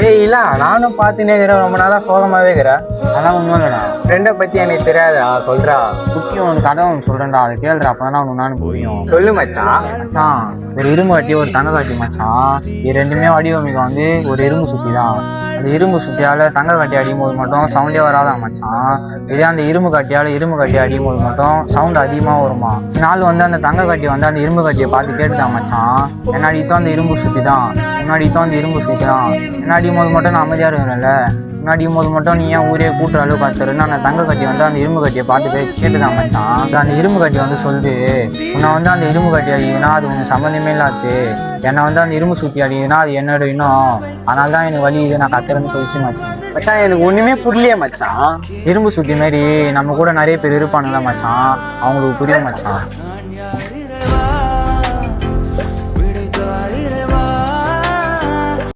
டேய் இல்ல நானும் பார்த்துனே இருக்கிறேன், ரொம்ப நாளா சோகமாவே இருக்கிறேன். அதான் ஒன்றும் இல்லைடா. ஃப்ரெண்டை பத்தி எனக்கு தெரியாதா, சொல்றா. குட்டி உனக்கு கதை ஒன்று சொல்கிறேன்டா, அதை கேளுடா, அப்போ தான் ஒன்று நான் புரியும். சொல்லு மச்சான். மச்சான், ஒரு இரும்பு கட்டி ஒரு தங்க கட்டி மச்சான், இது ரெண்டுமே வடிவமைக்க வந்து ஒரு இரும்பு சுத்தி தான். அந்த இரும்பு சுத்தியால் தங்க கட்டி அடிக்கும் போது மட்டும் சவுண்டே வராதான் மச்சான். இதே அந்த இரும்பு கட்டி அடிக்கும் போது மட்டும் சவுண்ட் அதிகமாக வருமா. நாள் வந்து அந்த தங்க கட்டி வந்து அந்த இரும்பு கட்டியை பார்த்து கேட்டுதான் மச்சான், என்னாடி தான் அந்த இரும்பு சுத்தி தான், முன்னாடி தான் அந்த இரும்பு சுத்தி தான், என்னாடியும் போது மட்டும் நான் அமைதியாக இருக்கிறேன்ல, முன்னாடியும் போது மட்டும் நீ ஏன் ஊரே கூட்டுற அளவுக்கு கத்துறேன்னு அந்த தங்க கட்டி வந்து அந்த இரும்பு கட்டியை பார்த்து கேட்டுதான் மச்சான். அந்த இரும்பு கட்டி வந்து சொல்லுது, உன்னை வந்து அந்த இரும்பு கட்டி அடிக்குதுன்னா அது உனக்கு சம்மந்தமே இல்லாது, என்னை வந்து அந்த இரும்பு சுற்றி அடிக்குதுன்னா அது என்னோட இன்னும், அதனால தான் எனக்கு வலி இது நான் கத்துறேன்னு சொல்லிச்சு மச்சான். மச்சான் எனக்கு ஒண்ணுமே புரியலையே மச்சான். இரும்பு சுற்றி மாரி நம்ம கூட நிறைய பேர் இருப்பானுங்களா மச்சான், அவங்களுக்கு புரியும் மச்சான்.